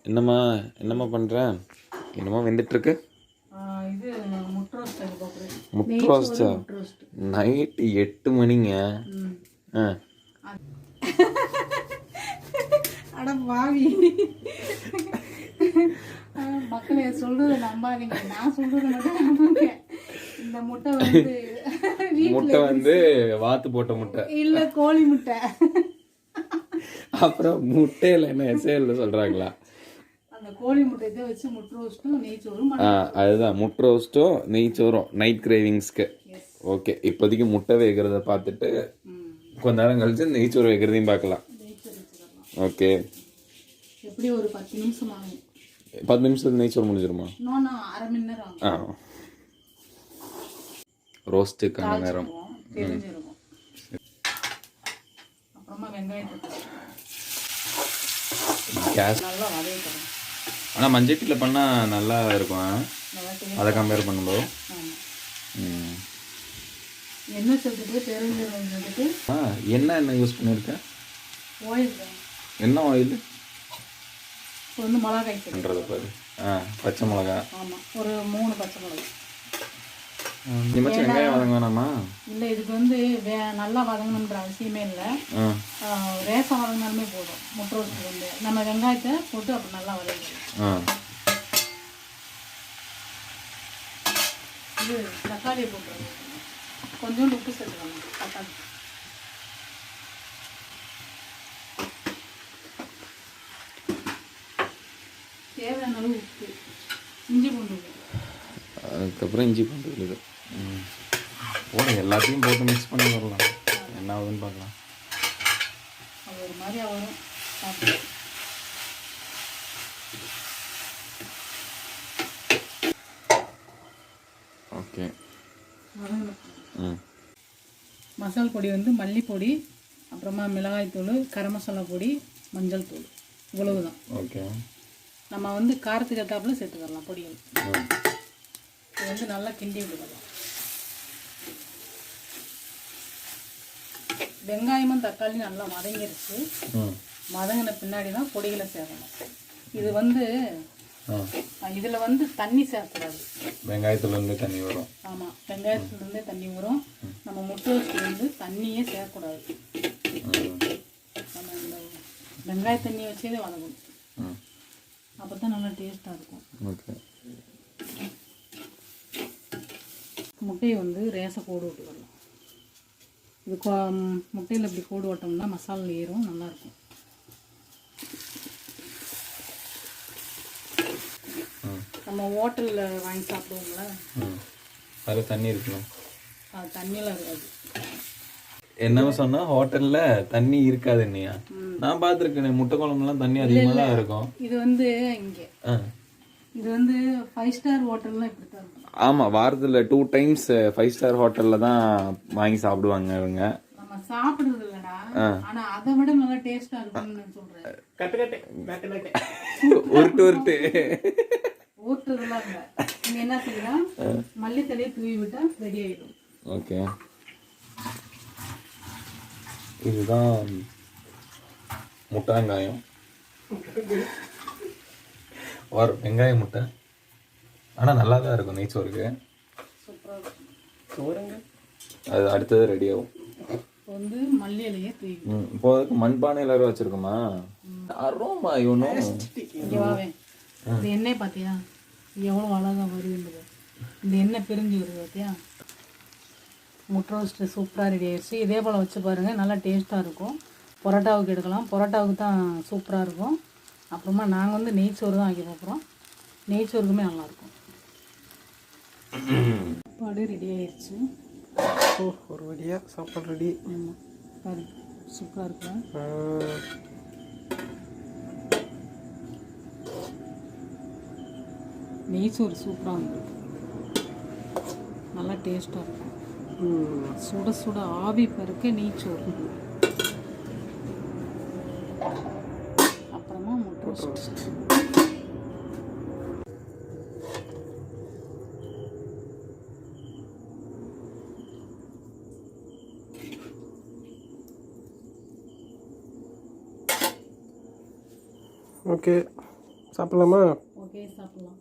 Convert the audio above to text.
என்னம்மா என்னம்மா பண்ணுறேன்? என்னமோ வெந்துட்டுருக்கு. இது முட்டை ரோஸ்டா? நைட்டு 8 மணிங்க. ஆ அட பாவி, மக்களே சொல்றது நம்பாதீங்க, நான் சொல்றது மட்டும் நம்புங்க. இந்த முட்டை வந்து வாத்து போட்ட முட்டை இல்ல, கோழி முட்டை. அப்புறம் முட்டையில என்ன எஸ்ஐல சொல்றாங்களா? அந்த கோழி முட்டையை வச்சு முட்டை ரோஸ்ட்டும் நெய்ச்சோறும். அதுதான் முட்டை ரோஸ்ட்டும் நெய்ச்சோறும் நைட் கிரேவிங்ஸ்க்கு. ஓகே, இப்போதைக்கு முட்டை வேகிறத பார்த்துட்டு கொஞ்ச நேரம் கழிச்சு நெய்ச்சோறு வைக்கிறதையும் பார்க்கலாம். ஓகே, எப்படி ஒரு 10 நிமிஷம் ஆகும். 10 நிமிஷத்துக்கு நெய்ச்சோறு முடிஞ்சிருமா? அரை மணி நேரம் ஆகும். ரோஸ்ட்டுக்கான நேரம் தெரிஞ்சிருக்கும். அப்புறமா வெங்காயத்தை கேஸ் நல்லா வதக்கிக்கணும். ஆனால் மஞ்சட்டியில் பண்ணால் நல்லா இருக்கும் அதை கம்பேர் பண்ணும்போது. எண்ணெய் சேர்த்துட்டு பெருஞ்சீரகம் சேர்த்துட்டு என்ன யூஸ் பண்ணியிருக்கேன்? ஆயில். என்ன ஆயில்? இப்போ வந்து மிளகாய் பண்ணுறது பாரு. பச்சை மிளகா. ஆமாம், ஒரு 3 பச்சை மிளகாய். வெங்காயம் வதங்க வேணாமா? இல்லை, இதுக்கு வந்து நல்லா வதங்கணுன்ற அவசியமே இல்லை. ரேசம் வதங்கினாலுமே போதும். முட்டை ரோஸ்ட்டுக்கு வந்து நம்ம வெங்காயத்தை போட்டு அப்போ நல்லா வதங்கிடும். இது தக்காளியை போட்டுருவோம். கொஞ்சோண்டு உப்பு சேர்த்துக்கணும். தக்காளி தேவையான அளவு உப்பு, இஞ்சி பூண்டு, அதுக்கப்புறம் இஞ்சி பூண்டு விழுது போட எல்லாத்தையும் போட்டு மிக்ஸ் பண்ணி வரலாம். என்ன ஆகுதுன்னு பார்க்கலாம். அது ஒரு மாதிரி வரும். ஓகே, மசாலா பொடி வந்து மல்லிப்பொடி, அப்புறமா மிளகாய்த்தூள், கரம் மசாலா பொடி, மஞ்சள் தூள், இவ்வளவுதான். ஓகே, நம்ம வந்து காரத்துக்கு ஏற்றாப்புல சேர்த்துக்கலாம் பொடிகள். இது வந்து நல்லா கிண்டி விடுக்கலாம். வெங்காயமும் தக்காளியும் நல்லா வதங்கிருச்சு. வதங்கின பின்னாடி தான் பொடிகளை சேர்க்கணும். இது வந்து இதில் வந்து தண்ணி சேர்க்கக்கூடாது. வெங்காயத்துலேருந்து தண்ணி வரும். ஆமாம், வெங்காயத்துலேருந்தே தண்ணி வரும். நம்ம முட்டை வந்து தண்ணியே சேர்க்கக்கூடாது. நம்ம இந்த வெங்காய தண்ணியை வச்சே வதங்கணும். அப்போ தான் நல்லா டேஸ்ட்டாக இருக்கும். ஓகே, முட்டையை வந்து ரேசை கோடு விட்டுக்கலாம். இது முட்டையில் இப்படி கோடு ஓட்டோம்னா மசாலா ஏறும், நல்லாயிருக்கும். நம்ம ஹோட்டலில் வாங்கி சாப்பிடுவோம்ல, அதில் தண்ணி இருக்கணும். அது தண்ணியெலாம் இருக்காது. என்ன சொன்னா ஹோட்டலில் தண்ணி இருக்காது இல்லையா? நான் பார்த்துருக்கேன், முட்டை குழம்புலாம் தண்ணி அதிகமாக தான் இருக்கும். இது வந்து இங்கே இது வந்து 5 ஸ்டார் ஹோட்டல்லாம் இப்படி தான் இருக்கும். ஆமாம், வாரத்தில் 2 டைம்ஸ் 5 ஸ்டார் ஹோட்டலில் தான் வாங்கி சாப்பிடுவாங்க இவங்க. நம்ம சாப்பிடுறது இல்லைடா, ஆனால் அதை விட நல்லா டேஸ்ட்டாக இருக்கும்னு சொல்கிறேன். உருட்டு ஊற்றுறதுலாம் இல்லை. நீங்கள் என்ன செய்யலாம், மல்லித்தலையை தூவி விட்டால் ரெடி ஆகிடும். ஓகே, இதுதான் முட்டை வெங்காயம் ஒரு வெங்காய முட்டை. ஆனால் நல்லா தான் இருக்கும் நெய்ச்சோறுக்கு. சூப்பராக அது அடுத்தது ரெடி ஆகும். இப்போ வந்து மல்லி இலையை தூவி. இப்போ மண்பானை எல்லாரும் வச்சிருக்கோமா? அரோமா இவனோ இங்கே வாவே. இந்த எண்ணெய் பார்த்தியா எவ்வளோ அழகாக வருதுன்றது. இந்த எண்ணெய் பிரிஞ்சு வருது பார்த்தியா? முட்டை ரோஸ்ட்டு சூப்பராக ரெடி ஆகிடுச்சு. இதே போல் வச்சு பாருங்கள், நல்லா டேஸ்ட்டாக இருக்கும். பரோட்டாவுக்கு எடுக்கலாம், பரோட்டாவுக்கு தான் சூப்பராக இருக்கும். அப்புறமா நாங்கள் வந்து நெய்ச்சோறு தான் ஆக்கி பார்க்குறோம். நெய்ச்சோறுக்குமே நல்லாயிருக்கும். சாப்பாடு ரெடி ஆயிடுச்சு. ஒரு வழியாக சாப்பாடு ரெடி. ஆமாம், பாரு சூப்பராக இருக்கும். நெய்ச்சோறு சூப்பராக இருக்கும், நல்லா டேஸ்ட்டாக இருக்கும். சுட சுட ஆவி பருக்க நெய்ச்சோறு, அப்புறமா முட்டை ரோஸ்ட். ஓகே, சாப்பிட்லாமா? ஓகே சாப்பிட்லாம்.